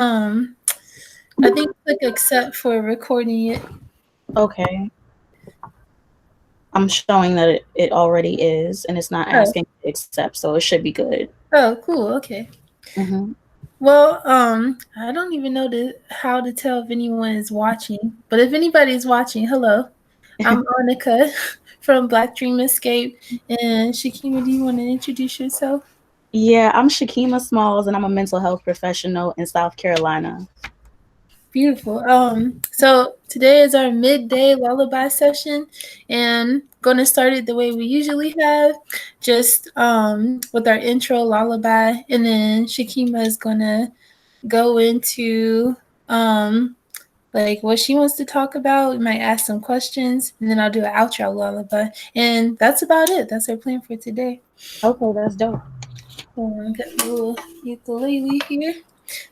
I think click accept for recording it. Okay. I'm showing that it already is, and it's not Oh, asking to accept, so it should be good. oh, cool. Okay. Mm-hmm. Well, I don't even know how to tell if anyone is watching, but if anybody's watching, hello. I'm Annika from Black Dream Escape. And Shakeema, do you want to introduce yourself? Yeah, I'm Shakeema Smalls, and I'm a mental health professional in South Carolina. Beautiful. So today is our midday lullaby session, and gonna start it the way we usually have, just with our intro lullaby, and then Shakeema is gonna go into like what she wants to talk about. We might ask some questions, and then I'll do an outro lullaby, and that's about it. That's our plan for today. Okay, that's dope. Got a little ukulele here.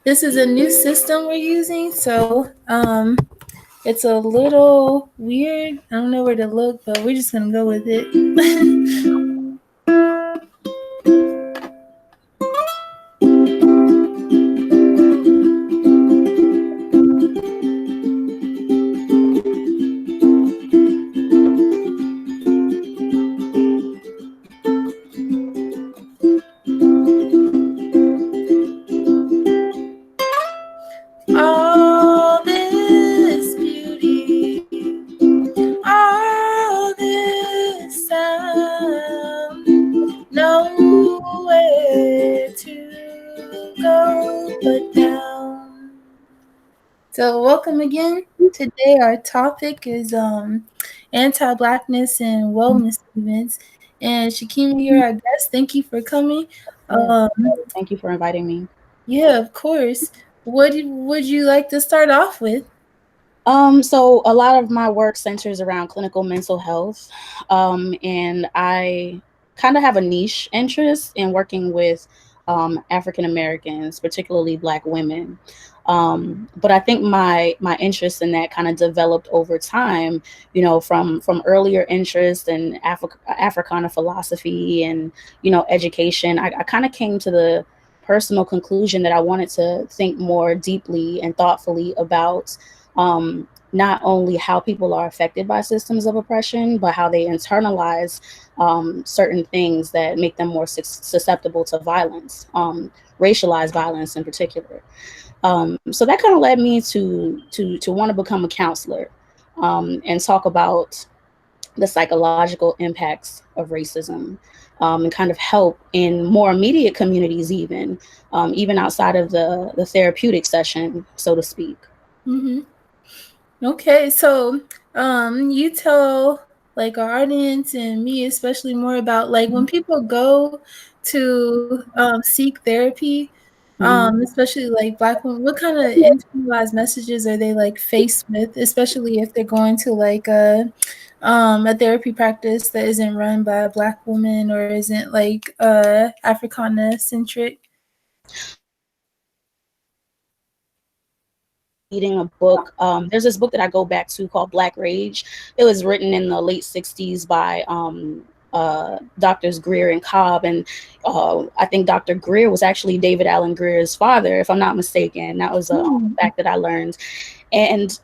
This is a new system we're using, so it's a little weird. I don't know where to look, but we're just gonna go with it. All this beauty, all this sound, nowhere to go but down. So welcome again. Today our topic is anti-blackness and wellness movements. And Shakeema, you're our guest. Thank you for coming. Yeah, Um, thank you for inviting me. yeah, of course. What would you like to start off with? So a lot of my work centers around clinical mental health, and I kind of have a niche interest in working with African Americans, particularly Black women. But I think my interest in that kind of developed over time, from earlier interest in Africana philosophy and education. I kind of came to the personal conclusion that I wanted to think more deeply and thoughtfully about not only how people are affected by systems of oppression, but how they internalize certain things that make them more susceptible to violence, racialized violence in particular. So that kind of led me to want to become a counselor and talk about the psychological impacts of racism, and kind of help in more immediate communities, even outside of the therapeutic session, so to speak. Mm-hmm. Okay, so you tell like our audience and me especially more about like when people go to seek therapy, Mhm. especially like Black women, what kind of internalized messages are they like faced with, especially if they're going to like a therapy practice that isn't run by a Black woman or isn't like Africana centric? Reading a book. There's this book that I go back to called Black Rage. It was written in the late 60s by Doctors Greer and Cobb. And I think Dr. Greer was actually David Allen Greer's father, if I'm not mistaken. That was a fact that I learned. And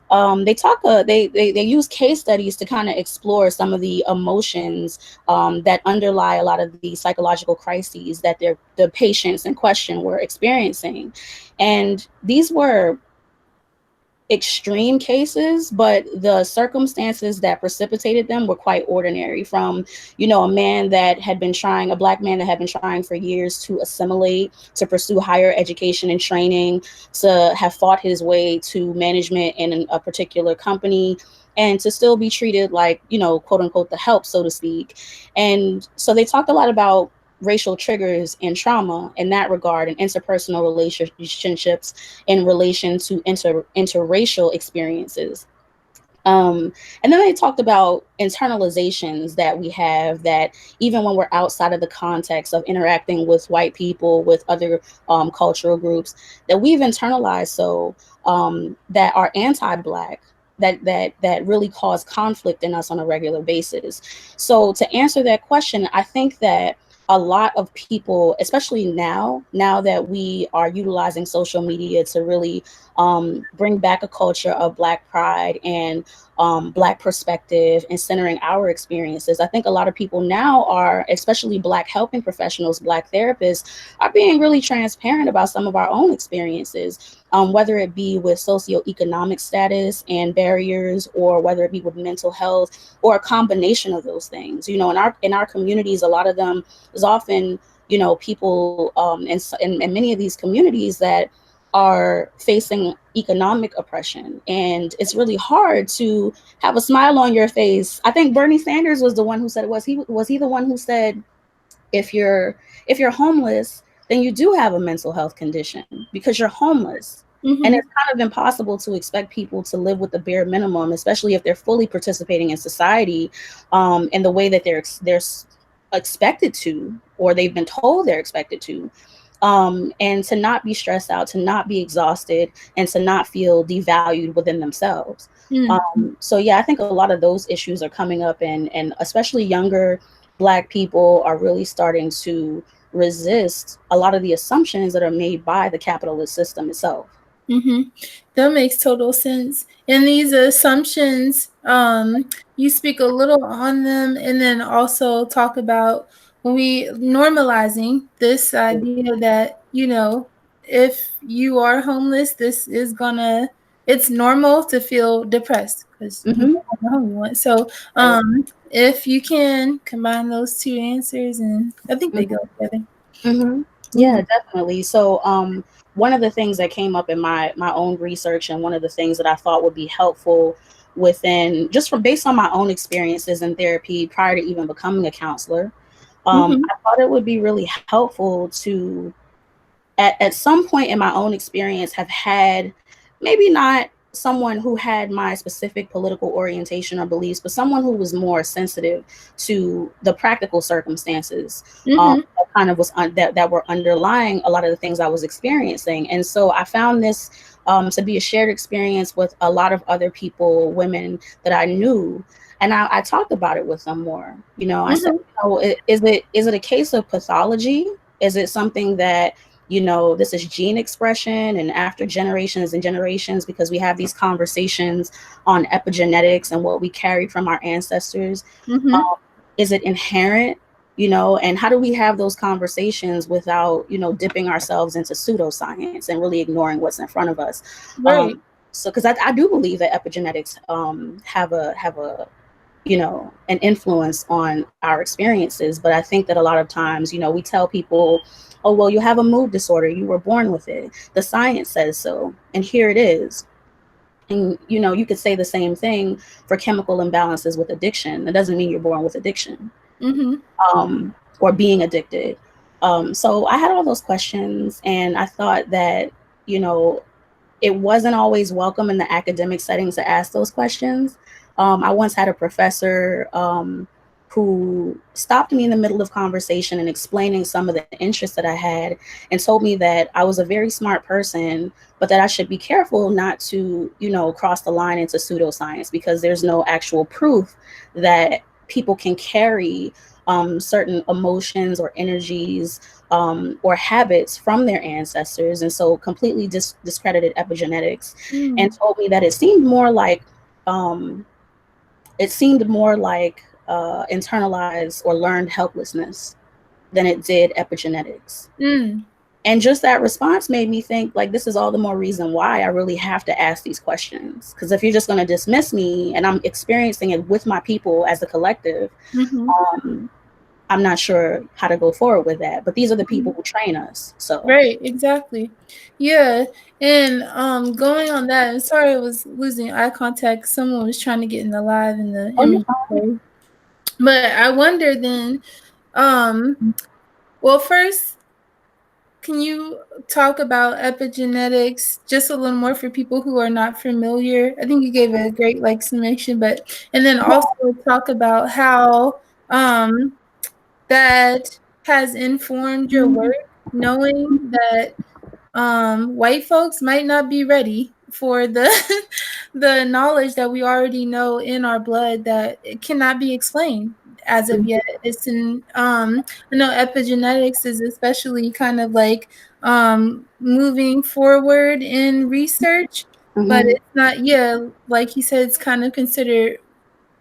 they talk, they use case studies to kind of explore some of the emotions that underlie a lot of the psychological crises that the patients in question were experiencing. And these were extreme cases, but the circumstances that precipitated them were quite ordinary. From, a Black man that had been trying for years to assimilate, to pursue higher education and training, to have fought his way to management in a particular company, and to still be treated like, quote unquote, the help, so to speak. And so they talked a lot about racial triggers and trauma in that regard, and interpersonal relationships in relation to interracial experiences. And then they talked about internalizations that we have, that even when we're outside of the context of interacting with white people, with other cultural groups, that we've internalized, so that are anti-Black, that really cause conflict in us on a regular basis. So to answer that question, I think that a lot of people, especially now that we are utilizing social media to really bring back a culture of Black pride and Black perspective and centering our experiences. I think a lot of people now are, especially Black helping professionals, Black therapists, are being really transparent about some of our own experiences, whether it be with socioeconomic status and barriers, or whether it be with mental health, or a combination of those things. You know, in our communities, a lot of them is often, you know, people in many of these communities that are facing economic oppression, and it's really hard to have a smile on your face. I think Bernie Sanders was the one who said it. Was he the one who said, if you're homeless, then you do have a mental health condition because you're homeless. And Mm-hmm. it's kind of impossible to expect people to live with the bare minimum, especially if they're fully participating in society, in the way that they're expected to, or they've been told they're expected to, and to not be stressed out, to not be exhausted, and to not feel devalued within themselves. So yeah, I think a lot of those issues are coming up, and especially younger Black people are really starting to resist a lot of the assumptions that are made by the capitalist system itself. Mm-hmm. That makes total sense. And these assumptions, you speak a little on them, and then also talk about when we normalizing this idea that, if you are homeless, this is gonna, it's normal to feel depressed because you Mm-hmm. don't have the home you want. So, Right. if you can combine those two answers, and I think they go together. Mm-hmm. Mm-hmm. Yeah, definitely. So, one of the things that came up in my own research, and one of the things that I thought would be helpful within, just from based on my own experiences in therapy prior to even becoming a counselor, Mm-hmm. I thought it would be really helpful to, at some point in my own experience, have had, maybe not someone who had my specific political orientation or beliefs, but someone who was more sensitive to the practical circumstances, Mm-hmm. that kind of that were underlying a lot of the things I was experiencing. And so I found this to be a shared experience with a lot of other people, women that I knew. And I talked about it with them more. You know, I said, Mm-hmm. is it a case of pathology? Is it something that, you know, this is gene expression, and after generations and generations, because we have these conversations on epigenetics and what we carried from our ancestors, Mm-hmm. um, is it inherent? You know, and how do we have those conversations without, you know, dipping ourselves into pseudoscience and really ignoring what's in front of us? Right. So because I do believe that epigenetics have a you know, an influence on our experiences. But I think that a lot of times, you know, we tell people, oh, well, you have a mood disorder, you were born with it, the science says so, and here it is. And, you know, you could say the same thing for chemical imbalances with addiction. That doesn't mean you're born with addiction, Mm-hmm. or being addicted. So I had all those questions, and I thought that, you know, it wasn't always welcome in the academic settings to ask those questions. I once had a professor who stopped me in the middle of conversation and explaining some of the interests that I had, and told me that I was a very smart person, but that I should be careful not to, you know, cross the line into pseudoscience, because there's no actual proof that people can carry certain emotions or energies, or habits from their ancestors, and so completely discredited epigenetics, and Mm. told me that um, it seemed more like internalized or learned helplessness than it did epigenetics. Mm. And just that response made me think, like, this is all the more reason why I really have to ask these questions. Because if you're just going to dismiss me, and I'm experiencing it with my people as a collective, Mm-hmm. um, I'm not sure how to go forward with that. But these are the people Mm-hmm. who train us. So, Right, exactly. Yeah. And going on that, and sorry I was losing eye contact. Someone was trying to get in the live in the oh, you're image. fine. But I wonder then, um, well, first, can you talk about epigenetics just a little more for people who are not familiar? I think you gave a great like summation, but and then also talk about how that has informed your work, knowing that white folks might not be ready for the the knowledge that we already know in our blood that it cannot be explained. as of yet. It's in I know epigenetics is especially kind of like moving forward in research, but Mm-hmm. it's not, yeah, like he said, it's kind of considered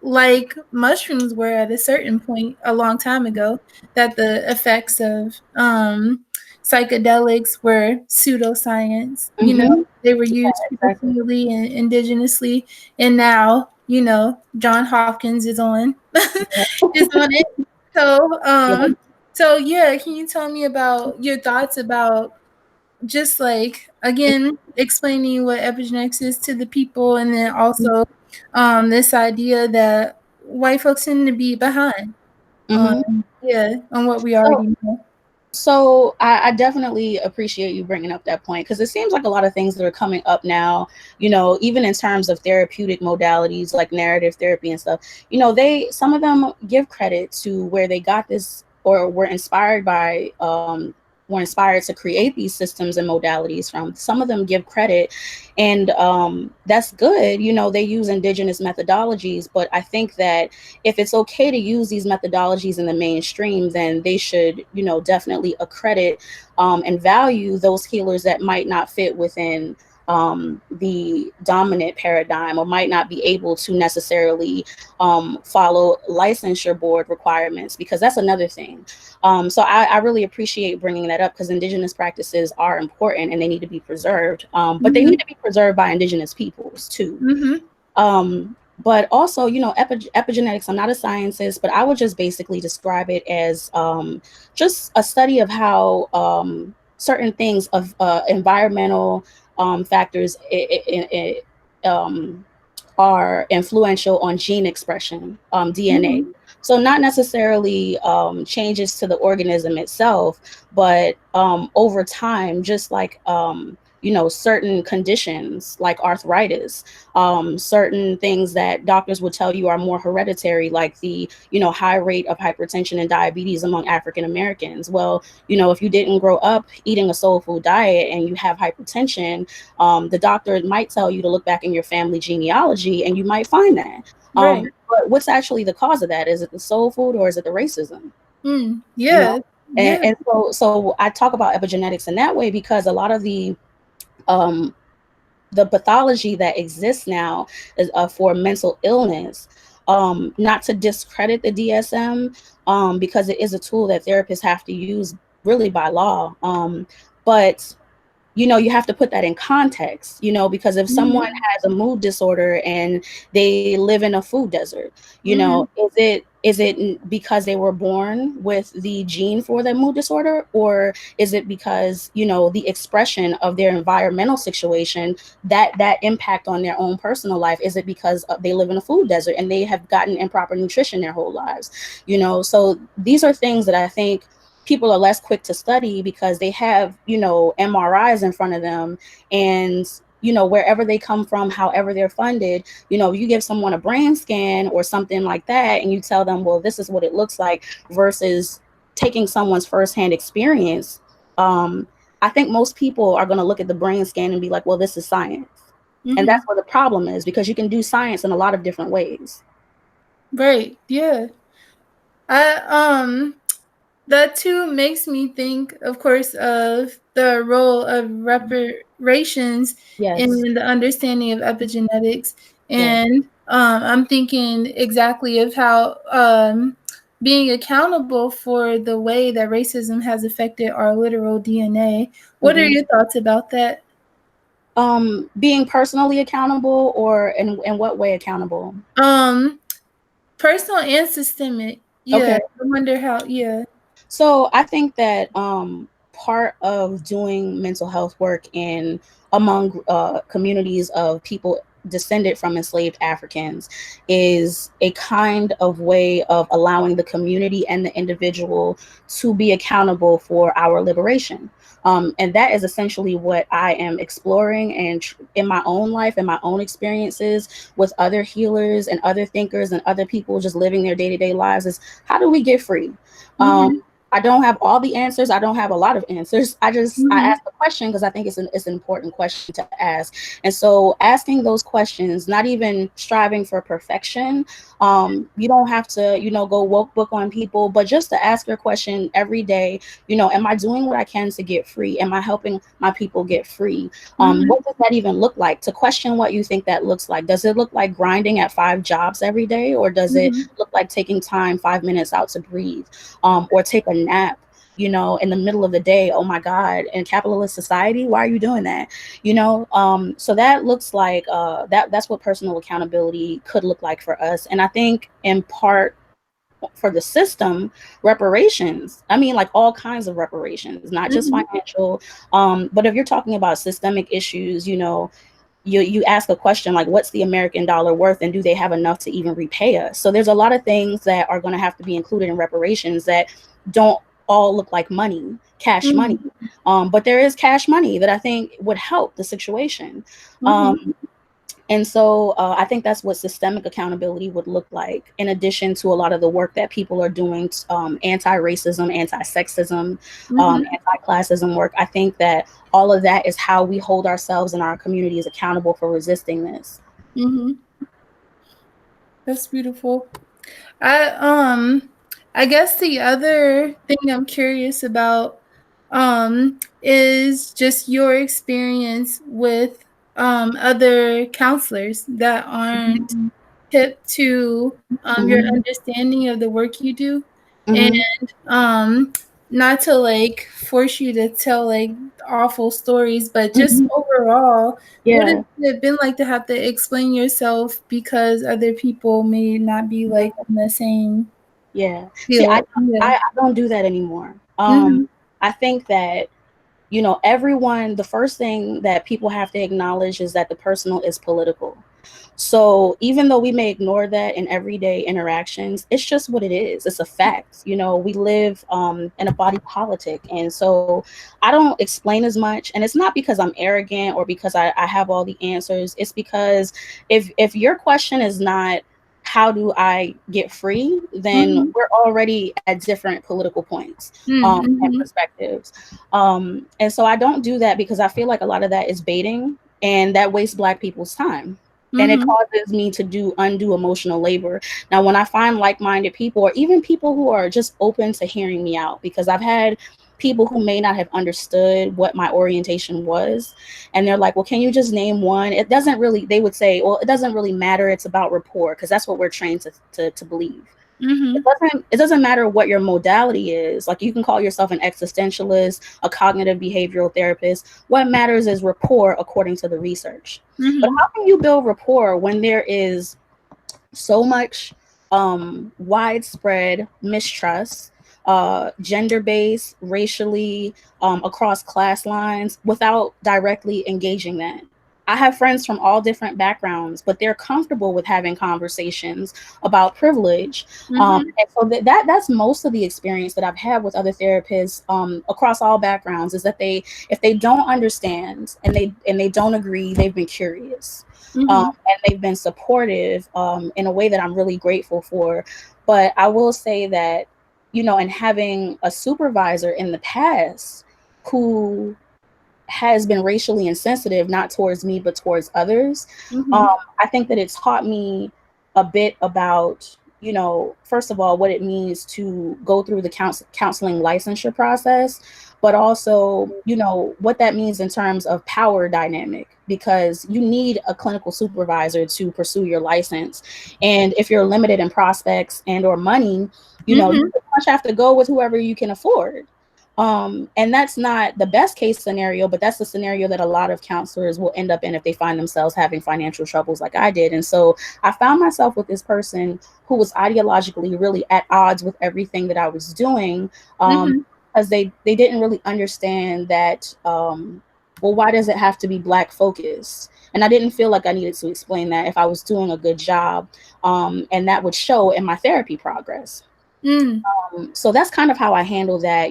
like mushrooms were at a certain point a long time ago, that the effects of psychedelics were pseudoscience. You know, Mm-hmm. they were Yeah, used exactly. traditionally and indigenously, and now, you know, John Hopkins is on is on it. So Yep. so yeah, can you tell me about your thoughts about just like again explaining what epigenetics is to the people, and then also this idea that white folks tend to be behind on, Mm-hmm. yeah, on what we So, already know. so I definitely appreciate you bringing up that point because it seems like a lot of things that are coming up now, even in terms of therapeutic modalities like narrative therapy and stuff, some of them give credit to where they got this or were inspired to create these systems and modalities from. Some of them give credit, and that's good. They use indigenous methodologies, but I think that if it's okay to use these methodologies in the mainstream, then they should, definitely accredit and value those healers that might not fit within the dominant paradigm or might not be able to necessarily follow licensure board requirements, because that's another thing. So I really appreciate bringing that up because indigenous practices are important and they need to be preserved, but they Mm-hmm. need to be preserved by indigenous peoples too. Mm-hmm. But also, epigenetics, I'm not a scientist, but I would just basically describe it as just a study of how certain things of environmental factors are influential on gene expression, DNA. Mm-hmm. So not necessarily changes to the organism itself, but over time, just like certain conditions like arthritis, certain things that doctors would tell you are more hereditary, like the high rate of hypertension and diabetes among African Americans. Well, if you didn't grow up eating a soul food diet and you have hypertension, the doctor might tell you to look back in your family genealogy and you might find that. Right. But what's actually the cause of that? Is it the soul food or is it the racism? You know, Yeah. and, Yeah. and so I talk about epigenetics in that way because a lot of um, the pathology that exists now is for mental illness. Not to discredit the DSM, because it is a tool that therapists have to use really by law. But you have to put that in context, because if someone Mm-hmm. has a mood disorder and they live in a food desert, Mm-hmm. is it because they were born with the gene for that mood disorder, or is it because the expression of their environmental situation, that impact on their own personal life? Is it because they live in a food desert and they have gotten improper nutrition their whole lives? So these are things that I think people are less quick to study because they have, MRIs in front of them, and wherever they come from, however they're funded, you give someone a brain scan or something like that and you tell them, well, this is what it looks like, versus taking someone's firsthand experience. I think most people are going to look at the brain scan and be like, well, this is science. And Mm-hmm. that's where the problem is, because you can do science in a lot of different ways. Right. Yeah. I That too makes me think, of course, of the role of reparations Yes. in the understanding of epigenetics. Yes. And I'm thinking exactly of how being accountable for the way that racism has affected our literal DNA. What are Mm-hmm. your thoughts about that? Being personally accountable, or in what way accountable? Um, Personal and systemic. Yeah, Okay. I wonder how. Yeah. So I think that part of doing mental health work in among communities of people descended from enslaved Africans is a kind of way of allowing the community and the individual to be accountable for our liberation. And that is essentially what I am exploring and in my own life and my own experiences with other healers and other thinkers and other people just living their day-to-day lives, is how do we get free? Um, Mm-hmm. I don't have all the answers. I don't have a lot of answers. I Mhm. ask the question because I think it's an important question to ask. And so asking those questions, not even striving for perfection. You don't have to, go woke book on people, but just to ask your question every day, am I doing what I can to get free? Am I helping my people get free? Mhm. What does that even look like? To question what you think that looks like. Does it look like grinding at 5 jobs every day? Or does it Mhm. look like taking time, 5 minutes out to breathe, or take a nap? In the middle of the day. Oh my God! In capitalist society, why are you doing that? So that looks like that's what personal accountability could look like for us. And I think in part for the system, reparations. I mean, like all kinds of reparations, not just Mhm. financial. But if you're talking about systemic issues, you ask a question like, what's the American dollar worth, and do they have enough to even repay us? So there's a lot of things that are going to have to be included in reparations that don't all look like money, cash money. Mhm. But there is cash money that I think would help the situation. Mhm. Um, and so I think that's what systemic accountability would look like, in addition to a lot of the work that people are doing, anti-racism, anti-sexism, Mhm. anti-classism work. I think that all of that is how we hold ourselves and our communities accountable for resisting this. Mhm. That's beautiful. I I guess the other thing I'm curious about is just your experience with other counselors that aren't hip to your Mm-hmm. understanding of the work you do. And Mm-hmm. not to like force you to tell like awful stories, but just Mm-hmm. overall, what has Yeah. it been like to have to explain yourself because other people may not be like on the same Yeah. See, I, field? Yeah. I, I don't do that anymore. Mhm. I think that everyone, the first thing that people have to acknowledge is that the personal is political. So even though we may ignore that in everyday interactions, it's just what it is. It's a fact. We live in a body politic. And so I don't explain as much. And it's not because I'm arrogant or because I have all the answers. It's because if your question is not, how do I get free? Then Mhm. we're already at different political points and Mhm. perspectives. And so I don't do that because I feel like a lot of that is baiting, and that wastes Black people's time. And it Mhm. causes me to do undue emotional labor. Now, when I find like-minded people, or even people who are just open to hearing me out, because I've had people who may not have understood what my orientation was, and they're like, well, can you just name one? It doesn't really, they would say, well, it doesn't really matter. It's about rapport, because that's what we're trained to believe. Mhm. It doesn't matter what your modality is. Like, you can call yourself an existentialist, a cognitive behavioral therapist. What matters is rapport, according to the research. But Mhm. how can you build rapport when there is so much widespread mistrust, gender-based, racially, across class lines, without directly engaging that? I have friends from all different backgrounds, but they're comfortable with having conversations about privilege. Mhm. And so that's most of the experience that I've had with other therapists across all backgrounds, is that if they don't understand and they don't agree, they've been curious. Mhm. And they've been supportive in a way that I'm really grateful for. But I will say that, and having a supervisor in the past who has been racially insensitive, not towards me, but towards others, um, Mhm. I think that it's taught me a bit about, first of all, what it means to go through the counseling licensure process, but also, what that means in terms of power dynamic, because you need a clinical supervisor to pursue your license. And if you're limited in prospects and or money, you Mhm. pretty much have to go with whoever you can afford. And that's not the best case scenario, but that's the scenario that a lot of counselors will end up in if they find themselves having financial troubles like I did. And so I found myself with this person who was ideologically really at odds with everything that I was doing, Mhm. because they didn't really understand that, well, why does it have to be Black focused? And I didn't feel like I needed to explain that if I was doing a good job, and that would show in my therapy progress. Mm. So that's kind of how I handle that.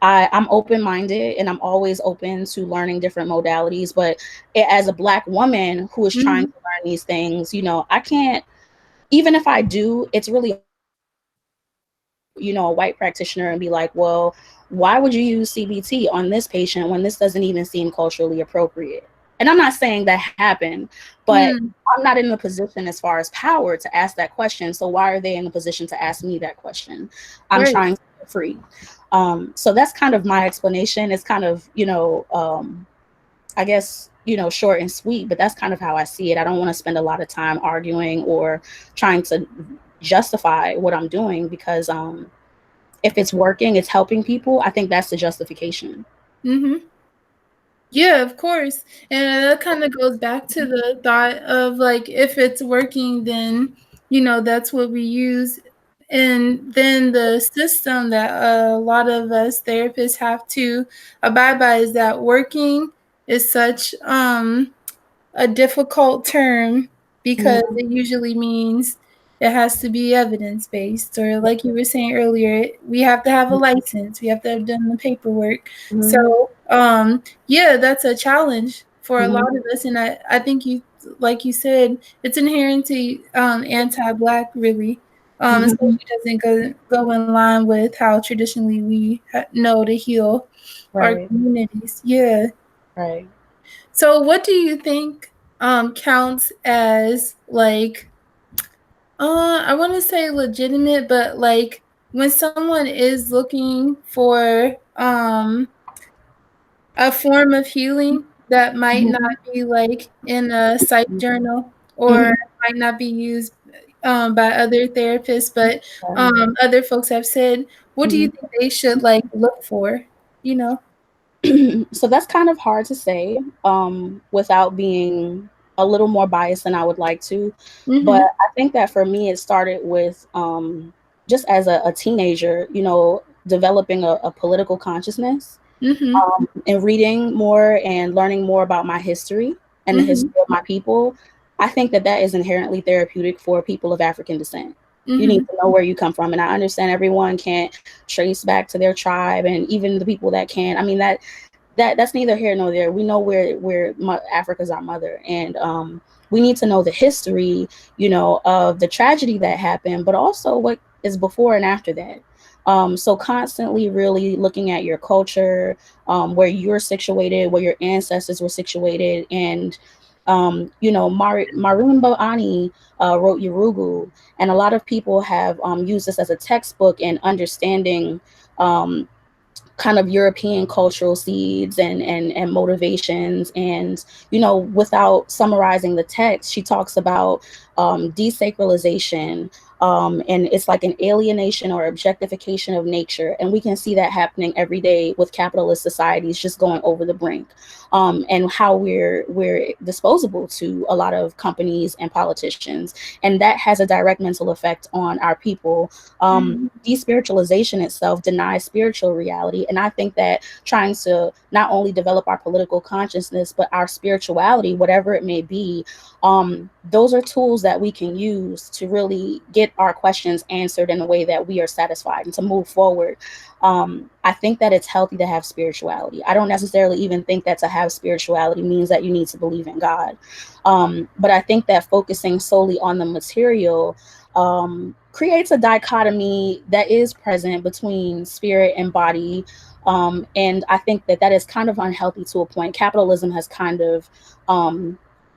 I'm open-minded, and I'm always open to learning different modalities. But as a Black woman who is trying Mhm. to learn these things, I can't, even if I do, it's really hard for me to a white practitioner and be like, well, why would you use CBT on this patient when this doesn't even seem culturally appropriate? And I'm not saying that happened, but Mm, I'm not in the position as far as power to ask that question. So why are they in the position to ask me that question? I'm right. trying to get free. So that's kind of my explanation. It's kind of, I guess, short and sweet, but that's kind of how I see it. I don't want to spend a lot of time arguing or trying to justify what I'm doing because if it's working, it's helping people. I think that's the justification. Mm-hmm. Yeah, of course. And that kind of goes back to the thought of like, if it's working, then, that's what we use. And then the system that a lot of us therapists have to abide by is that working is such a difficult term because Mhm, it usually means it has to be evidence based, or like you were saying earlier, we have to have a license, we have to have done the paperwork. mhm, So yeah, that's a challenge for a lot mhm, of us, and I think you, like you said, it's inherently anti-black, really, mhm. especially doesn't go in line with how traditionally we know to heal our Right, communities. Yeah. right. So what do you think counts as like I want to say legitimate, but like when someone is looking for a form of healing that might not Mhm, be like in a psych journal, or mhm, might not be used by other therapists, but other folks have said, what do you mhm. think they should like look for? You know? So that's kind of hard to say without being a little more biased than I would like to. But Mhm. I think that for me, it started with just as a teenager, developing a political consciousness Mhm. and reading more and learning more about my history and the Mhm. history of my people. I think that that is inherently therapeutic for people of African descent. You need Mhm. to know where you come from. And I understand everyone can't trace back to their tribe, and even the people that can. I mean, that's neither here nor there. We know where Africa's our mother, and we need to know the history, of the tragedy that happened, but also what is before and after that. So constantly really looking at your culture, where you're situated, where your ancestors were situated, and Marimba Ani wrote Yurugu, and a lot of people have used this as a textbook in understanding um, kind of European cultural seeds and motivations. And, without summarizing the text, she talks about desacralization. And it's like an alienation or objectification of nature. And we can see that happening every day with capitalist societies just going over the brink. And how we're disposable to a lot of companies and politicians. And that has a direct mental effect on our people. Mhm. Despiritualization itself denies spiritual reality. And I think that trying to not only develop our political consciousness, but our spirituality, whatever it may be, those are tools that we can use to really get our questions answered in a way that we are satisfied and to move forward. I think that it's healthy to have spirituality. I don't necessarily even think that to have spirituality means that you need to believe in God. But I think that focusing solely on the material creates a dichotomy that is present between spirit and body. And I think that that is kind of unhealthy to a point. Capitalism has kind of,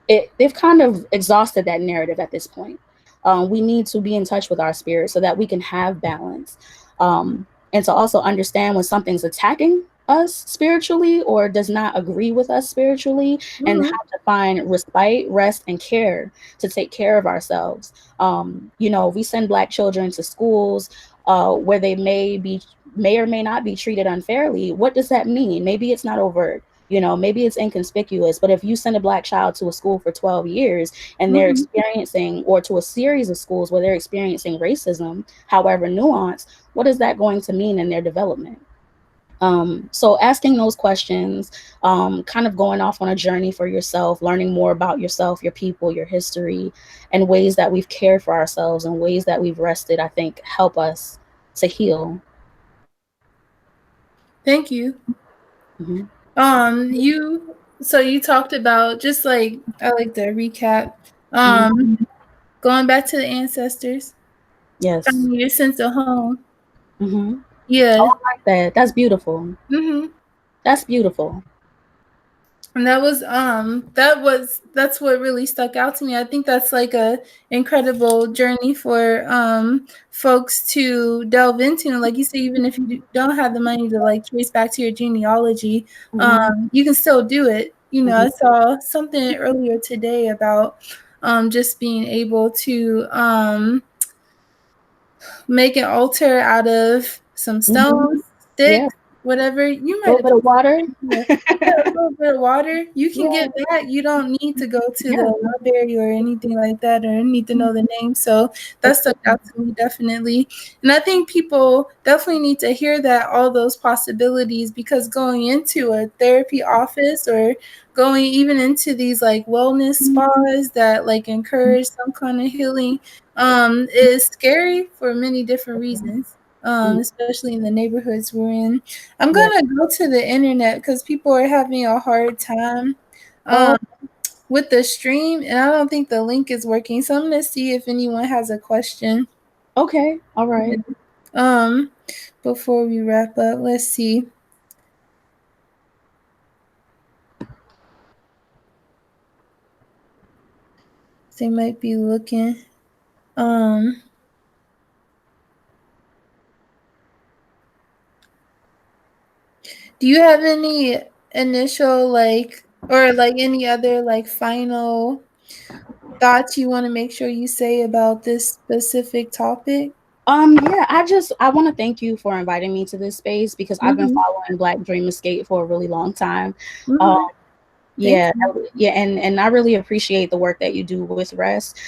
they've kind of exhausted that narrative at this point. We need to be in touch with our spirit so that we can have balance. And to also understand when something's attacking us spiritually or does not agree with us spiritually, and Mhm. how to find respite, rest, and care to take care of ourselves. We send Black children to schools where they may or may not be treated unfairly. What does that mean? Maybe it's not overt. Maybe it's inconspicuous, but if you send a Black child to a school for 12 years and they're Mhm. experiencing, or to a series of schools where they're experiencing racism, however nuanced, what is that going to mean in their development? So asking those questions, kind of going off on a journey for yourself, learning more about yourself, your people, your history, and ways that we've cared for ourselves and ways that we've rested, I think help us to heal. Thank you. Hmm. You talked about, just like, I like the recap. Hmm. Going back to the ancestors, Yes. finding your sense of home. Mm-hmm. Yeah. Oh, I like that. That's beautiful. Mhm. That's beautiful. And that's what really stuck out to me. I think that's like a incredible journey for folks to delve into. And like you say, even if you don't have the money to like trace back to your genealogy, Mm-hmm. you can still do it. You know, Mm-hmm. I saw something earlier today about just being able to make an altar out of some Mm-hmm. stones, Yeah. sticks, whatever. You A might little have bit of water. yeah, yeah, a little bit of water. You can Yeah. get that. You don't need to go to the Yeah. library or anything like that, or need to know the name. So that stuck Exactly. out to me definitely. And I think people definitely need to hear that all those possibilities, because going into a therapy office or going even into these like wellness spas that like encourage some kind of healing is scary for many different reasons. Mm. Especially in the neighborhoods we're in. I'm Yeah. gonna go to the internet because people are having a hard time Oh, um, with the stream, and I don't think the link is working. So I'm gonna see if anyone has a question. okay. All right. Um, before we wrap up, let's see. They might be looking. Um, do you have any initial like or like any other like final thoughts you want to make sure you say about this specific topic? Yeah, I want to thank you for inviting me to this space because I've been Mm-hmm. following Black Dream Escape for a really long time. Um, Mm-hmm. Thank Yeah, you. yeah, and I really appreciate the work that you do with rest.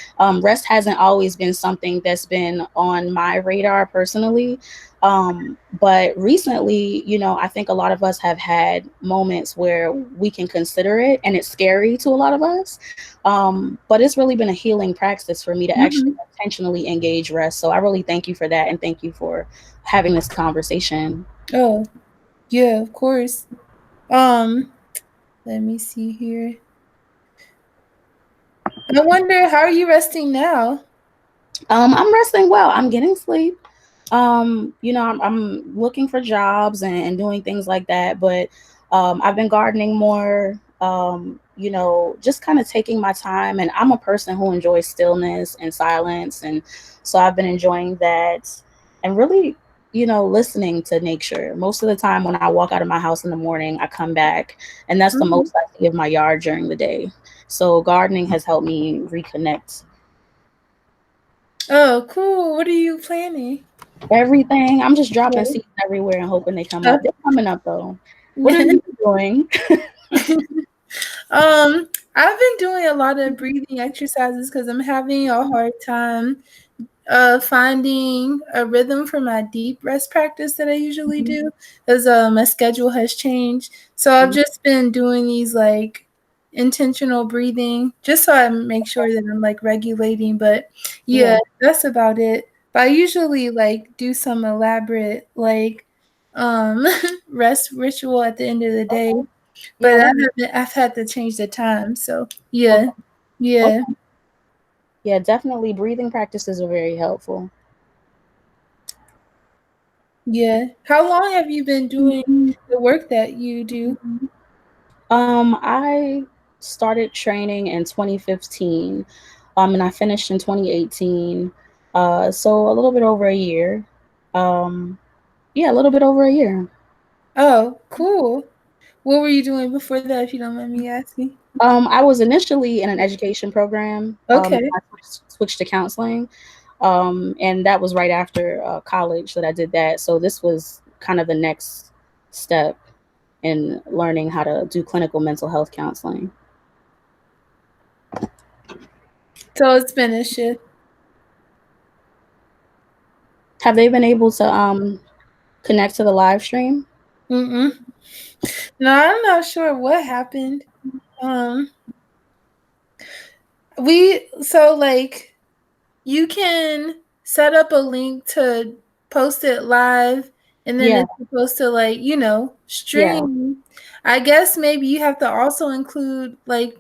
Rest hasn't always been something that's been on my radar personally, but recently, I think a lot of us have had moments where we can consider it, and it's scary to a lot of us. But it's really been a healing practice for me to actually Mm-hmm. intentionally engage rest. So I really thank you for that, and thank you for having this conversation. Oh, yeah, of course. Um, let me see here. I wonder, how are you resting now? I'm resting well. I'm getting sleep. I'm looking for jobs and doing things like that, but I've been gardening more. Just kind of taking my time, and I'm a person who enjoys stillness and silence, and so I've been enjoying that, and really, listening to nature. Most of the time, when I walk out of my house in the morning, I come back, and that's the Mhm. most I see of my yard during the day. So gardening has helped me reconnect. Oh, cool. What are you planning? Everything. I'm just dropping seeds everywhere and hoping they come up. They're coming up though. What are you doing? I've been doing a lot of breathing exercises because I'm having a hard time finding a rhythm for my deep rest practice that I usually Mhm. do, as my schedule has changed. So I've Mhm. just been doing these like intentional breathing just so I make sure that I'm like regulating. But yeah, Yeah. that's about it. But I usually like do some elaborate like um rest ritual at the end of the day. Okay. Yeah. But What? I've had to change the time. So yeah. Okay. Yeah. Okay. Yeah. Definitely. Breathing practices are very helpful. Yeah. How long have you been doing the work that you do? I started training in 2015, and I finished in 2018. So a little bit over a year. Um, yeah, a little bit over a year. Oh, cool. What were you doing before that, if you don't mind me asking? I was initially in an education program. Okay. I switched to counseling, and that was right after college that I did that. So this was kind of the next step in learning how to do clinical mental health counseling. So it's been a shift. Have they been able to connect to the live stream? Mm-mm. No, I'm not sure what happened. Um, so like you can set up a link to post it live, and then Yeah, it's supposed to like, yeah, stream. I guess maybe you have to also include like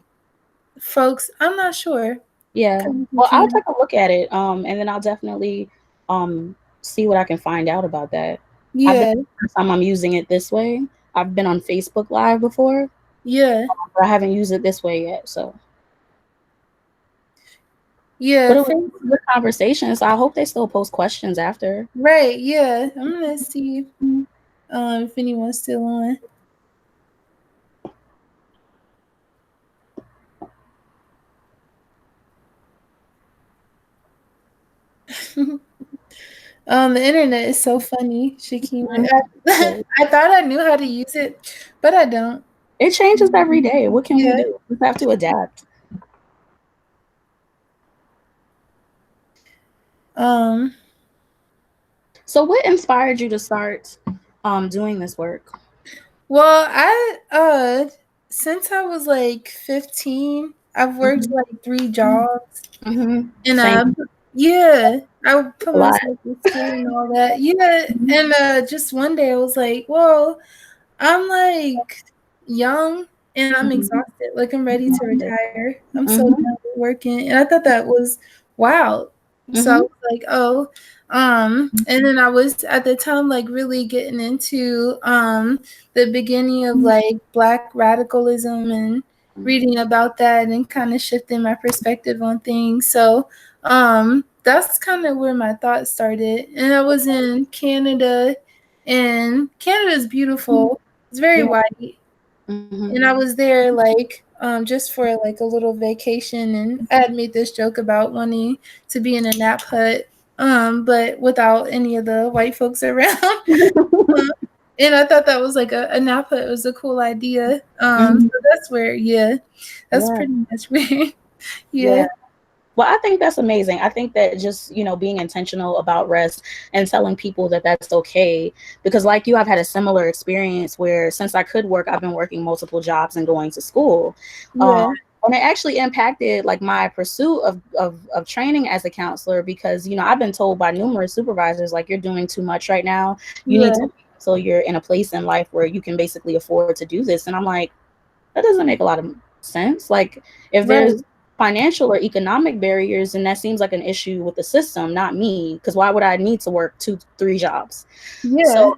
folks. I'm not sure. yeah. Kind of Well, I'll confused. take a look at it, and then I'll definitely um see what I can find out about that. I've been Yeah. first time I'm using it this way. I've been on Facebook Live before, Yeah. but I haven't used it this way yet. So, Yeah. but it was a good conversation. So I hope they still post questions after. Right. Yeah. I'm gonna see if anyone's still on. The internet is so funny, Shakeema. Yeah. I thought I knew how to use it, but I don't. It changes every day. What can we Yeah. do? We have to adapt. Um. So, what inspired you to start doing this work? Well, since I was like 15, I've worked Mm-hmm. like 3 jobs, Mm-hmm. and Same. yeah, I put A lot. myself in school and all that. Yeah, and just one day I was like, well, I'm like young and I'm Mm-hmm. exhausted. Like I'm ready to retire. I'm so Mm-hmm. done with working. And I thought that was wild. So I Mm-hmm. was like, oh, and then I was at the time like really getting into the beginning of like Black radicalism and reading about that and kind of shifting my perspective on things. So that's kind of where my thoughts started. And I was in Canada, and Canada's beautiful. It's very Yeah. white, Mm-hmm. and I was there like just for like a little vacation, and I had made this joke about wanting to be in a nap hut, but without any of the white folks around. And I thought that was like a nap hut was a cool idea. Mm-hmm. So that's where, yeah, that's Yeah. pretty much where, Yeah. yeah, Well, I think that's amazing. I think that just, being intentional about rest and telling people that that's okay. Because, like you, I've had a similar experience where since I could work, I've been working multiple jobs and going to school. Um, yeah, and it actually impacted like my pursuit of training as a counselor because, I've been told by numerous supervisors, like, you're doing too much right now. You need yeah, to wait until you're in a place in life where you can basically afford to do this. And I'm like, that doesn't make a lot of sense. Like, if right, there's financial or economic barriers, and that seems like an issue with the system, not me, because why would I need to work 2 3 jobs? yeah, So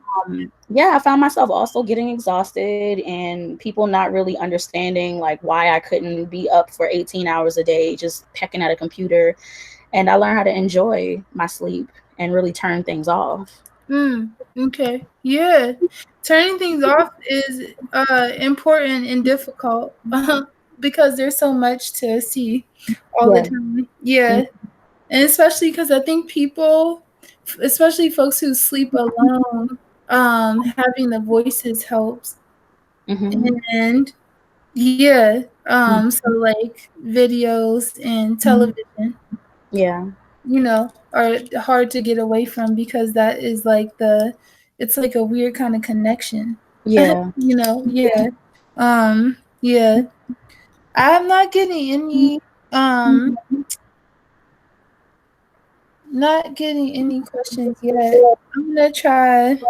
yeah, I found myself also getting exhausted and people not really understanding like why I couldn't be up for 18 hours a day just pecking at a computer. And I learned how to enjoy my sleep and really turn things off. okay, yeah. Turning things off is important and difficult because there's so much to see all the Yeah. time. Yeah, and especially because I think people, especially folks who sleep alone, having the voices helps. Mm-hmm. And yeah, so like videos and television, Yeah. are hard to get away from because that is like it's like a weird kind of connection. Yeah. Yeah. Yeah. I'm not getting any um not getting any questions yet. I'm gonna try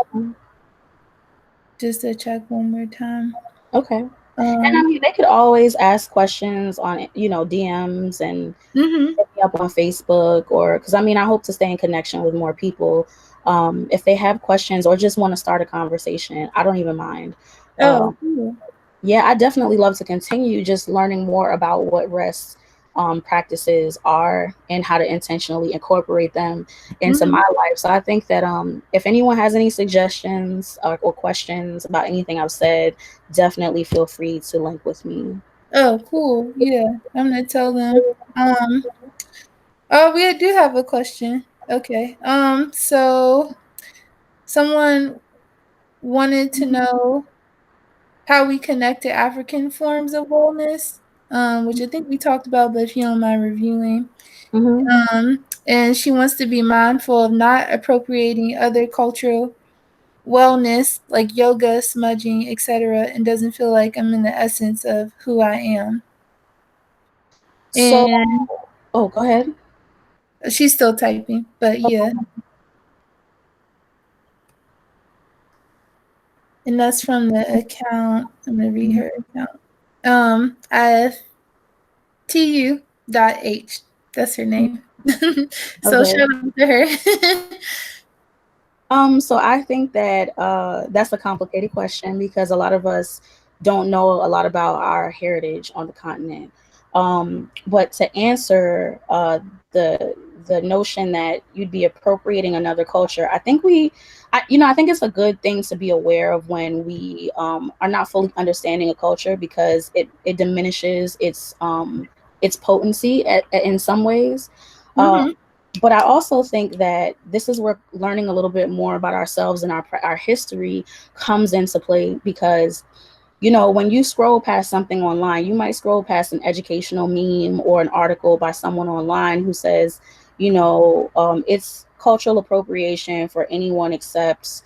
just to check one more time. Okay. And I Um mean, they could always ask questions on, DMs and mhm. hit me up on Facebook, or because I mean, I hope to stay in connection with more people. If they have questions or just want to start a conversation, I don't even mind. Oh, Um, cool. yeah, I definitely love to continue just learning more about what rest practices are and how to intentionally incorporate them into Mhm. my life. So I think that if anyone has any suggestions or questions about anything I've said, definitely feel free to link with me. Oh, cool. Yeah. I'm gonna tell them. Oh, we do have a question. Okay. So someone wanted to know how we connect to African forms of wellness, which I think we talked about, but if you don't mind reviewing. Hmm. And she wants to be mindful of not appropriating other cultural wellness like yoga, smudging, etc., and doesn't feel like I'm in the essence of who I am. So, And oh, go ahead. she's still typing, but yeah. And that's from the account. I'm gonna read her account. IFTU.H. That's her name. So Okay. shout out to her. So I think that that's a complicated question because a lot of us don't know a lot about our heritage on the continent. But to answer the notion that you'd be appropriating another culture, I think it's a good thing to be aware of when we are not fully understanding a culture because it diminishes its potency in some ways. Uh, Mm-hmm. but I also think that this is where learning a little bit more about ourselves and our history comes into play because when you scroll past something online, you might scroll past an educational meme or an article by someone online who says, it's cultural appropriation for anyone except,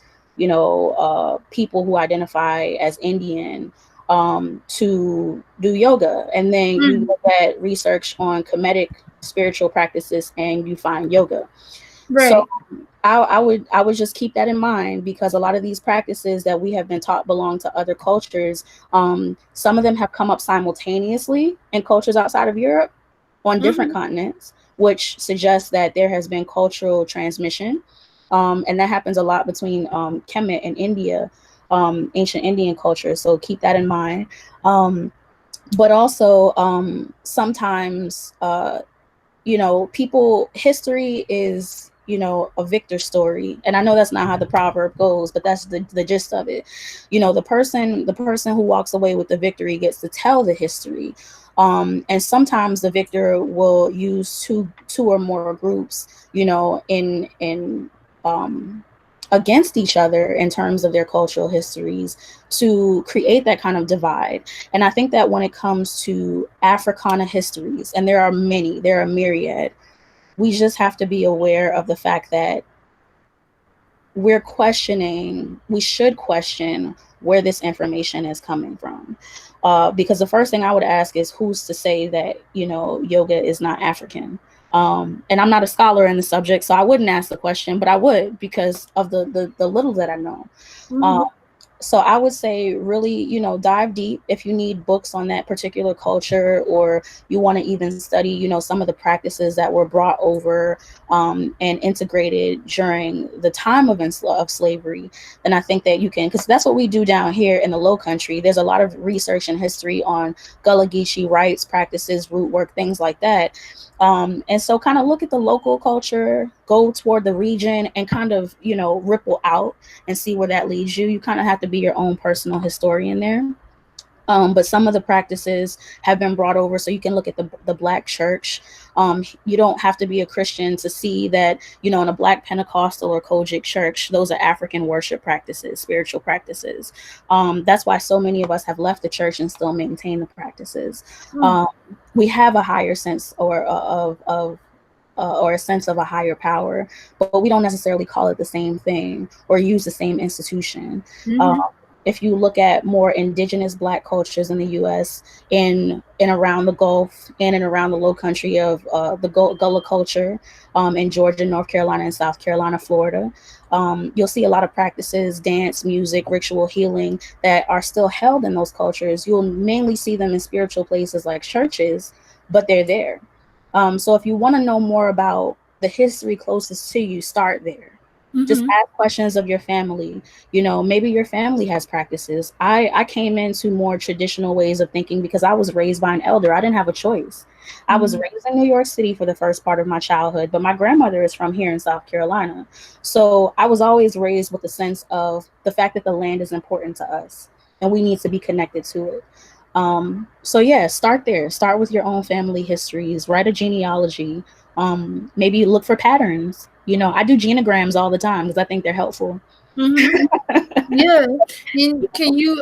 people who identify as Indian to do yoga. And then you Mm. look at research on Kemetic spiritual practices and you find yoga. So Right. I would just keep that in mind because a lot of these practices that we have been taught belong to other cultures. Some of them have come up simultaneously in cultures outside of Europe on different Mm-hmm. continents, which suggests that there has been cultural transmission. And that happens a lot between Kemet and India, ancient Indian culture. So keep that in mind. But also, sometimes people history is a victor story, and I know that's not how the proverb goes, but that's the gist of it. The person who walks away with the victory gets to tell the history. And sometimes the victor will use two or more groups in against each other in terms of their cultural histories to create that kind of divide. And I think that when it comes to Africana histories, and there are myriad, we just have to be aware of the fact that we should question where this information is coming from. Because the first thing I would ask is who's to say that, yoga is not African? And I'm not a scholar in the subject, so I wouldn't ask the question, but I would because of the little that I know. Um, Mm-hmm. so I would say really, dive deep if you need books on that particular culture or you want to even study, some of the practices that were brought over and integrated during the time of slavery. Then I think that you can, because that's what we do down here in the Low Country. There's a lot of research and history on Gullah Geechee rites, practices, root work, things like that. And so kind of look at the local culture, go toward the region and kind of, ripple out and see where that leads you. You kind of have to be your own personal historian there. But some of the practices have been brought over, so you can look at the Black church. You don't have to be a Christian to see that, in a Black Pentecostal or Kojic church, those are African worship practices, spiritual practices. That's why so many of us have left the church and still maintain the practices. Um, we have a higher sense or a sense of a higher power, but we don't necessarily call it the same thing or use the same institution. Uh, Mm-hmm. if you look at more indigenous Black cultures in the U.S. in around the Gulf and around the Low Country of the Gullah culture in Georgia, North Carolina, and South Carolina, Florida, you'll see a lot of practices, dance, music, ritual healing that are still held in those cultures. You'll mainly see them in spiritual places like churches, but they're there. So if you want to know more about the history closest to you, start there. Just Mm-hmm. ask questions of your family. Maybe your family has practices. I came into more traditional ways of thinking because I was raised by an elder. I didn't have a choice. I was Mm-hmm. raised in New York City for the first part of my childhood, but my grandmother is from here in South Carolina. So I was always raised with a sense of the fact that the land is important to us and we need to be connected to it. So yeah, start there. Start with your own family histories. Write a genealogy. Maybe look for patterns. I do genograms all the time because I think they're helpful. Mm-hmm. Yeah. Can you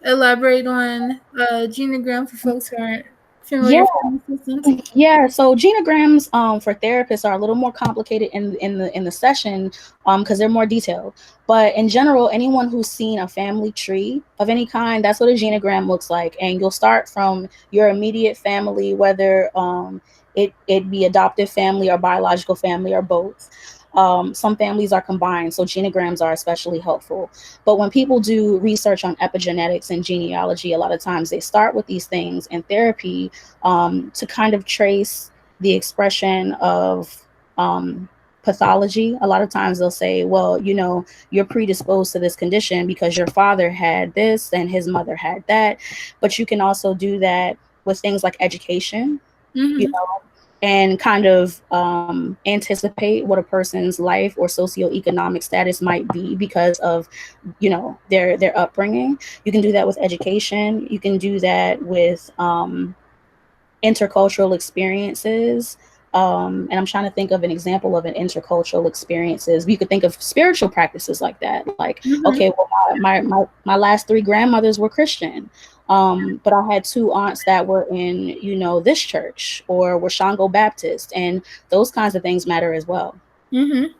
elaborate on genogram for folks who aren't Yeah, familiar with the systems? yeah. So genograms for therapists are a little more complicated in the session because they're more detailed. But in general, anyone who's seen a family tree of any kind, that's what a genogram looks like. And you'll start from your immediate family, whether it be adoptive family or biological family or both. Some families are combined, so genograms are especially helpful. But when people do research on epigenetics and genealogy, a lot of times they start with these things in therapy to kind of trace the expression of um, pathology. A lot of times they'll say, well, you know, you're predisposed to this condition because your father had this and his mother had that. But you can also do that with things like education, you Mm-hmm. know, and kind of anticipate what a person's life or socioeconomic status might be because of, you know, their upbringing. You can do that with education. You can do that with intercultural experiences. And I'm trying to think of an example of an intercultural experiences. You could think of spiritual practices like that. Like, Mm-hmm. okay, well, my last three grandmothers were Christian. But I had two aunts that were in, you know, this church or were Shango Baptist, and those kinds of things matter as well. Mm-hmm.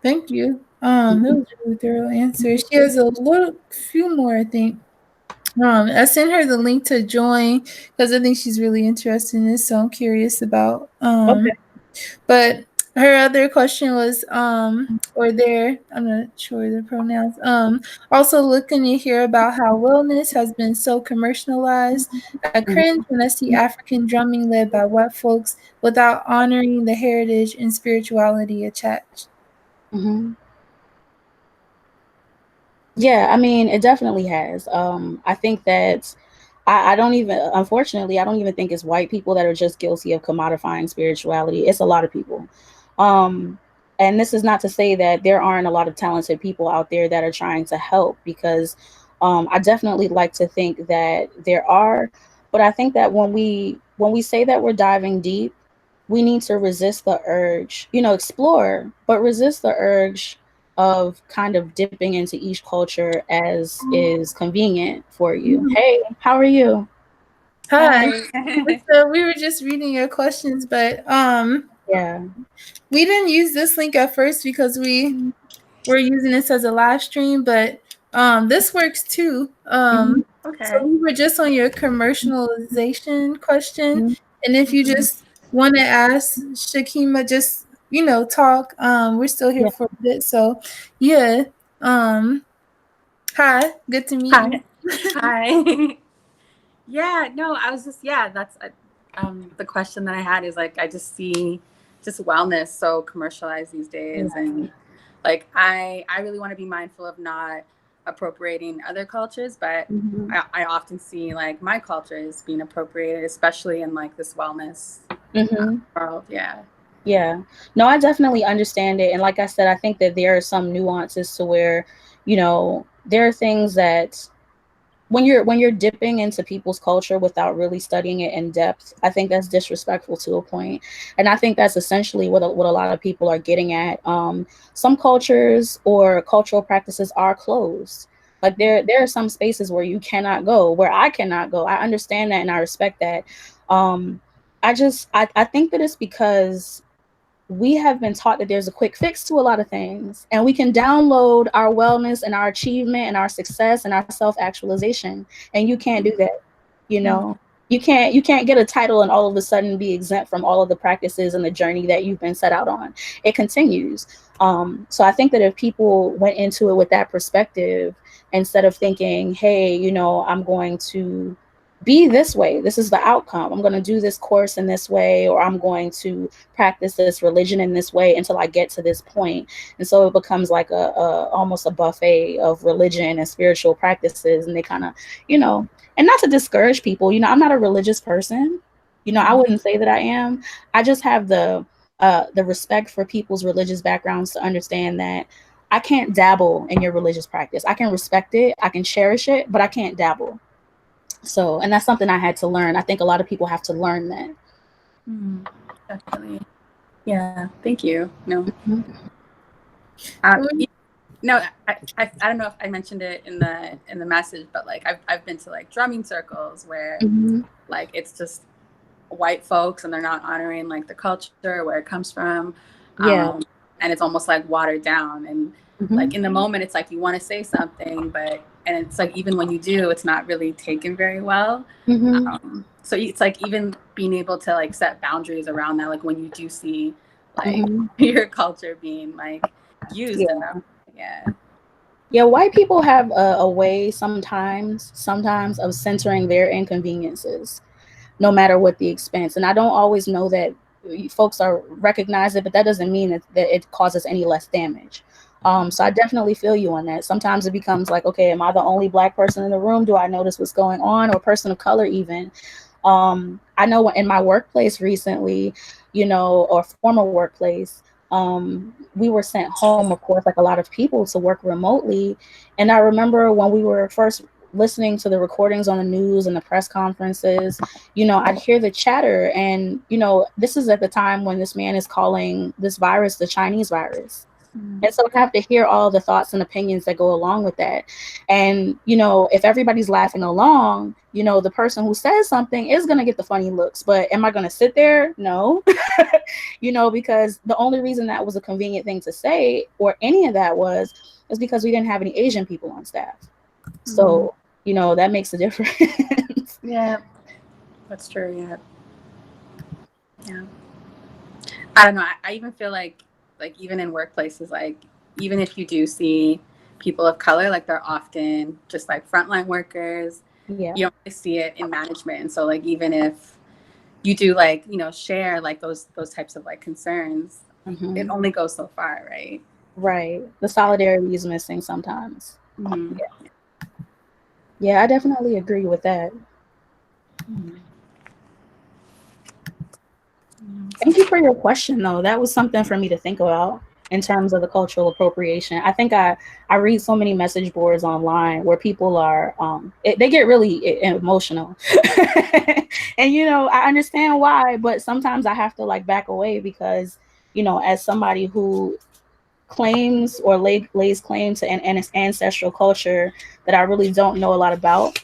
Thank you. That was a really thorough answer. She has a little few more, I think. I sent her the link to join because I think she's really interested in this, so I'm curious about Okay. but her other question was or there, I'm not sure the pronouns. Also looking to hear about how wellness has been so commercialized. I cringe when I see African drumming led by white folks without honoring the heritage and spirituality attached. Mm-hmm. Yeah, I mean, it definitely has. I think that I don't even, unfortunately, I don't even think it's white people that are just guilty of commodifying spirituality. It's a lot of people. Um, and this is not to say that there aren't a lot of talented people out there that are trying to help, because I definitely like to think that there are. But I think that when we say that we're diving deep, we need to resist the urge, you know, explore, but resist the urge of kind of dipping into each culture as is convenient for you. Mhm. Hey, how are you? Hi. Hi. So we were just reading your questions, but Yeah. we didn't use this link at first because we're using this as a live stream, but this works too. Mm-hmm. So Okay. we were just on your commercialization question, Mm-hmm. and if you just want to ask Shakeema, just talk. We're still here Yeah. for a bit, so yeah. Um, Hi, good to meet you. Hi. Hi. Yeah, no, I was just, yeah, that's the question that I had is like, I just see just wellness so commercialized these days. Yeah. And like, I really want to be mindful of not appropriating other cultures, but Mm-hmm. I often see like my culture is being appropriated, especially in like this wellness Mm-hmm. world. Yeah. Yeah. No, I definitely understand it. And like I said, I think that there are some nuances to where, you know, there are things that when you're dipping into people's culture without really studying it in depth, I think that's disrespectful to a point. And I think that's essentially what a lot of people are getting at. Some cultures or cultural practices are closed. Like there are some spaces where you cannot go, where I cannot go. I understand that and I respect that. Um, I think that it's because we have been taught that there's a quick fix to a lot of things, and we can download our wellness and our achievement and our success and our self-actualization, and you can't do that. You know, you can't get a title and all of a sudden be exempt from all of the practices and the journey that you've been set out on. It continues. So I think that if people went into it with that perspective, instead of thinking, hey, you know, I'm going to be this way, this is the outcome, I'm going to do this course in this way, or I'm going to practice this religion in this way until I get to this point. And so it becomes like a almost a buffet of religion and spiritual practices, and they kind of, you know, and not to discourage people, you know, I'm not a religious person. You know, I wouldn't say that I am. I just have the respect for people's religious backgrounds to understand that I can't dabble in your religious practice. I can respect it, I can cherish it, but I can't dabble. So, and that's something I had to learn. I think a lot of people have to learn that. Mm, definitely. Yeah. Thank you. No. Mhm. You No, I don't know if I mentioned it in the message, but like I've been to like drumming circles where Mhm. like it's just white folks and they're not honoring like the culture where it comes from, Yeah. um, and it's almost like watered down. And like Mhm. in the moment, it's like you want to say something, but and it's like even when you do, it's not really taken very well. Mhm. So it's like even being able to like set boundaries around that, like when you do see like Mhm. your culture being like used in that. Yeah. Yeah. Yeah, white people have a way sometimes of centering their inconveniences, no matter what the expense. And I don't always know that folks are recognize it, but that doesn't mean that it causes any less damage. So I definitely feel you on that. Sometimes it becomes like, okay, am I the only Black person in the room? Do I notice what's going on, or person of color even? I know in my workplace recently, or former workplace, we were sent home, of course, like a lot of people, to work remotely. And I remember when we were first listening to the recordings on the news and the press conferences, I'd hear the chatter. And, this is at the time when this man is calling this virus the Chinese virus. And so I have to hear all the thoughts and opinions that go along with that. And, if everybody's laughing along, the person who says something is going to get the funny looks. But am I going to sit there? No. Because the only reason that was a convenient thing to say, or any of that is because we didn't have any Asian people on staff. So, that makes a difference. Yeah, that's true. Yeah. Yeah. I don't know. I even feel like even in workplaces, like even if you do see people of color, like they're often just like frontline workers. Yeah. You don't really see it in management. And so like even if you do like, share like those types of like concerns, it only goes so far, right? Right. The solidarity is missing sometimes. Mm-hmm. Yeah, I definitely agree with that. Mm-hmm. Thank you for your question, though. That was something for me to think about in terms of the cultural appropriation. I think I read so many message boards online where people are, they get really emotional. And, I understand why, but sometimes I have to like back away because, as somebody who claims or lays claim to an ancestral culture that I really don't know a lot about,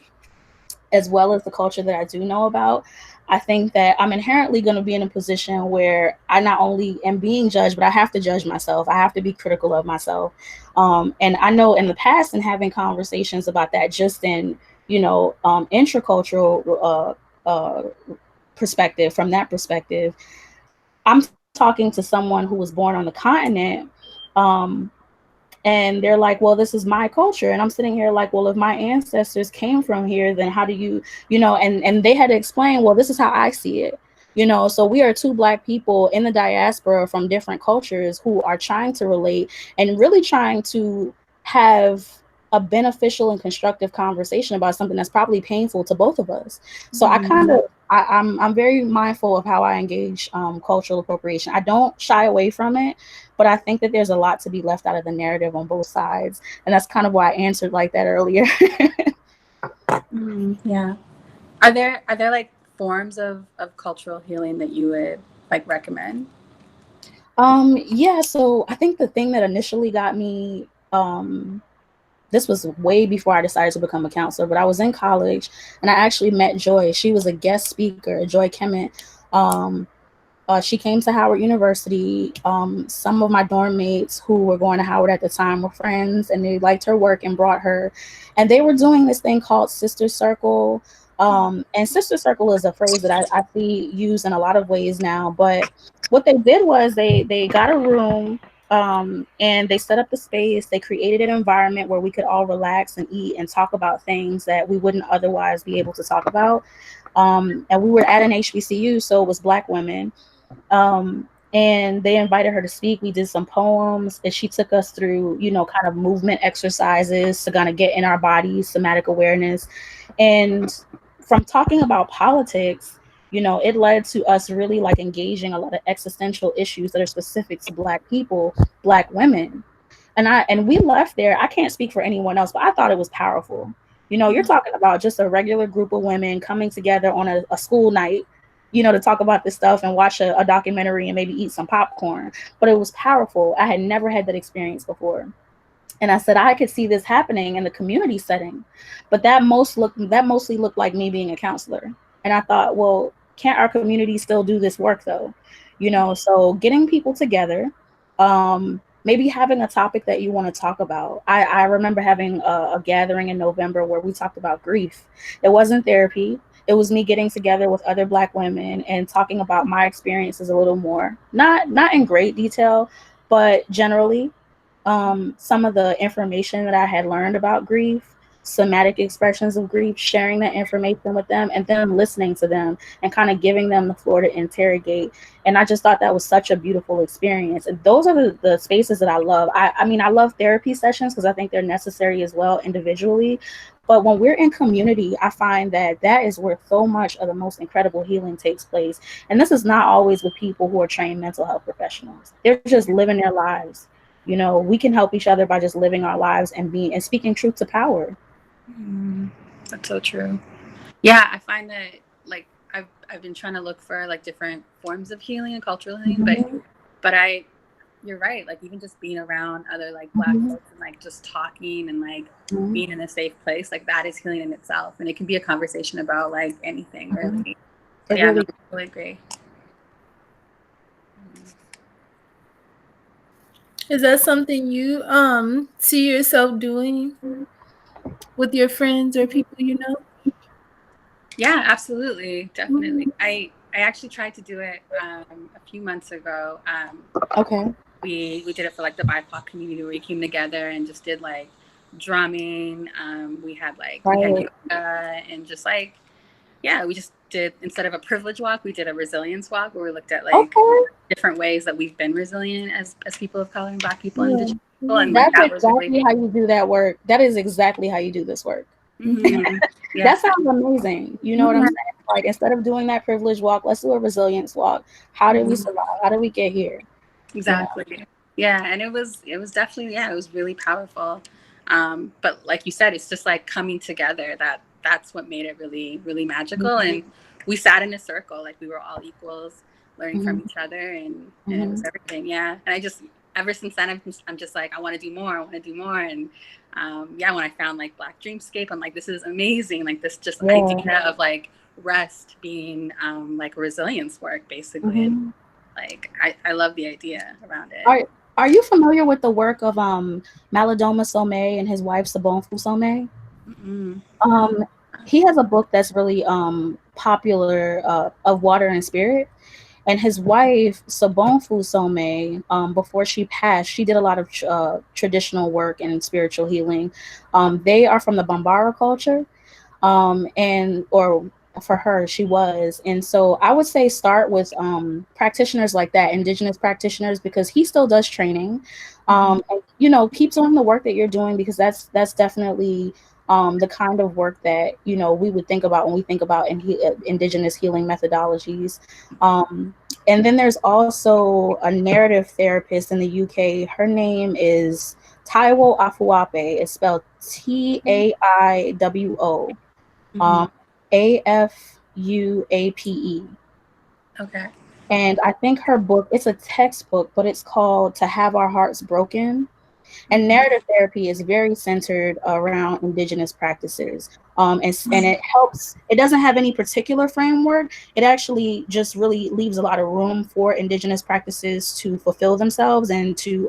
as well as the culture that I do know about, I think that I'm inherently going to be in a position where I not only am being judged, but I have to judge myself. I have to be critical of myself. And I know in the past, in having conversations about that, just in, intracultural perspective, from that perspective, I'm talking to someone who was born on the continent. Um, and they're like, well, this is my culture. And I'm sitting here like, well, if my ancestors came from here, then how do you, and they had to explain, well, this is how I see it. So we are two Black people in the diaspora from different cultures who are trying to relate and really trying to have a beneficial and constructive conversation about something that's probably painful to both of us. So I'm very mindful of how I engage cultural appropriation. I don't shy away from it, but I think that there's a lot to be left out of the narrative on both sides. And that's kind of why I answered like that earlier. Yeah. Are there like forms of cultural healing that you would like recommend? Yeah, so I think the thing that initially got me, this was way before I decided to become a counselor, but I was in college and I actually met Joy. She was a guest speaker, Joy Kemet. She came to Howard University. Some of my dorm mates who were going to Howard at the time were friends, and they liked her work and brought her. And they were doing this thing called Sister Circle. And Sister Circle is a phrase that I see used in a lot of ways now. But what they did was they got a room, and they set up the space. They created an environment where we could all relax and eat and talk about things that we wouldn't otherwise be able to talk about. And we were at an HBCU, so it was Black women. And they invited her to speak. We did some poems, and she took us through, kind of movement exercises to kind of get in our bodies, somatic awareness. And from talking about politics, it led to us really like engaging a lot of existential issues that are specific to Black people, Black women. And we left there. I can't speak for anyone else, but I thought it was powerful. You're talking about just a regular group of women coming together on a school night, to talk about this stuff and watch a documentary and maybe eat some popcorn. But it was powerful. I had never had that experience before. And I said I could see this happening in the community setting, but that mostly looked like me being a counselor. And I thought, well, can't our community still do this work though? So getting people together, maybe having a topic that you want to talk about. I remember having a gathering in November where we talked about grief. It wasn't therapy. It was me getting together with other Black women and talking about my experiences a little more, not in great detail, but generally some of the information that I had learned about grief, somatic expressions of grief, sharing that information with them, and then listening to them and kind of giving them the floor to interrogate. And I just thought that was such a beautiful experience. And those are the spaces that I love. I mean, I love therapy sessions because I think they're necessary as well individually. But when we're in community, I find that that is where so much of the most incredible healing takes place. And this is not always with people who are trained mental health professionals. They're just living their lives. You know, we can help each other by just living our lives and being and speaking truth to power. That's so true. Yeah, I find that like I've been trying to look for like different forms of healing and cultural healing, but you're right. Like even just being around other like Black folks and like just talking and like being in a safe place, like that is healing in itself, and it can be a conversation about like anything really. So yeah, no, I really agree. Is that something you see yourself doing with your friends or people you know? Yeah, absolutely, definitely. I actually tried to do it a few months ago. Okay. We did it for like the BIPOC community where we came together and just did like drumming. We had yoga and just like, yeah, we just did, instead of a privilege walk, we did a resilience walk where we looked at like different ways that we've been resilient as people of color and Black people and Indigenous people. And that's that exactly was really how you do that work. That is exactly how you do this work. That sounds amazing. You know what I'm saying? Like instead of doing that privilege walk, let's do a resilience walk. How did we survive? How did we get here? Exactly. Yeah, and it was definitely, yeah, it was really powerful. But like you said, it's just like coming together. That's what made it really, really magical. And we sat in a circle, like we were all equals, learning from each other, and it was everything. Yeah, and I just, ever since then, I'm just like, I want to do more. I want to do more. And yeah, when I found like Black Dreamscape, I'm like, this is amazing. Like this just idea of like rest being like resilience work, basically. And like I love the idea around it. Are you familiar with the work of Malidoma Somé and his wife Sabonfu Somé? He has a book that's really popular of water and spirit. And his wife, Sabonfu Somé, before she passed, she did a lot of traditional work and spiritual healing. They are from the Bambara culture, or for her, she was. And so I would say start with practitioners like that, indigenous practitioners, because he still does training. And, you know, keep doing the work that you're doing, because that's definitely the kind of work that, you know, we would think about when we think about indigenous healing methodologies. And then there's also a narrative therapist in the UK. Her name is Taiwo Afuape. It's spelled Taiwo. Afuape. Okay. And I think her book, it's a textbook, but it's called To Have Our Hearts Broken. And narrative therapy is very centered around indigenous practices. And it helps, it doesn't have any particular framework. It actually just really leaves a lot of room for indigenous practices to fulfill themselves and to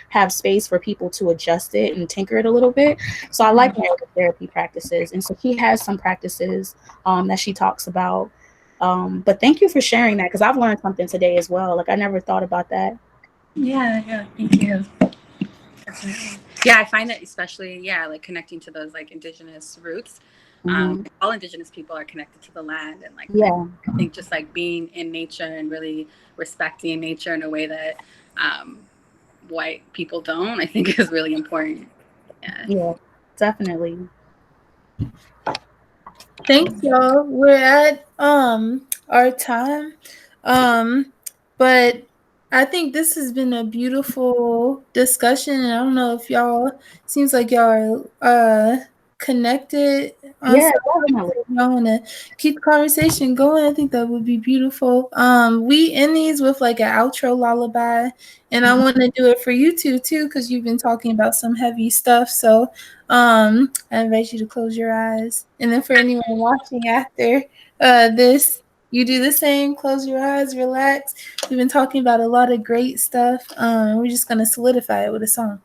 have space for people to adjust it and tinker it a little bit. So I like narrative therapy practices. And so she has some practices that she talks about. But thank you for sharing that, because I've learned something today as well. Like I never thought about that. Yeah, thank you. Definitely. Yeah, I find that especially, like connecting to those like indigenous roots. All indigenous people are connected to the land, and like I think just like being in nature and really respecting nature in a way that white people don't, I think is really important. Yeah, definitely. Thanks, y'all. We're at our time. But I think this has been a beautiful discussion, and I don't know if y'all, seems like y'all are connected on Definitely. y'all want to keep the conversation going. I think that would be beautiful. We end these with like an outro lullaby, and I want to do it for you two too, because you've been talking about some heavy stuff. So I invite you to close your eyes, and then for anyone watching after this, you do the same. Close your eyes, relax. We've been talking about a lot of great stuff. We're just gonna solidify it with a song.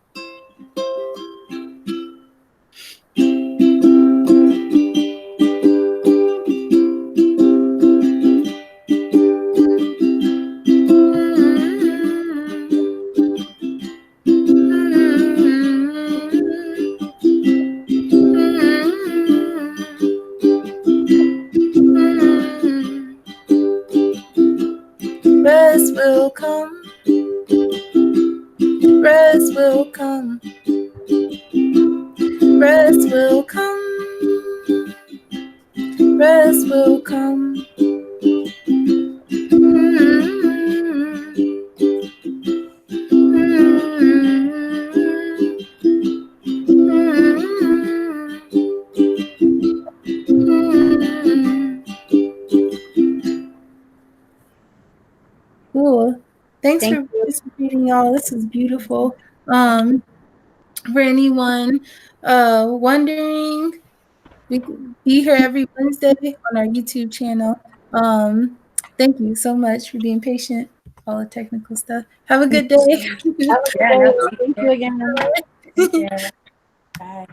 Rest will come. Rest will come. Rest will come. Rest will come. Cool. Thanks Thank for you. participating, y'all. This is beautiful. For anyone wondering, we be here every Wednesday on our YouTube channel. Thank you so much for being patient. All the technical stuff. Have a good day. Have a good Yeah, day. no, Thank you again. take care. Bye.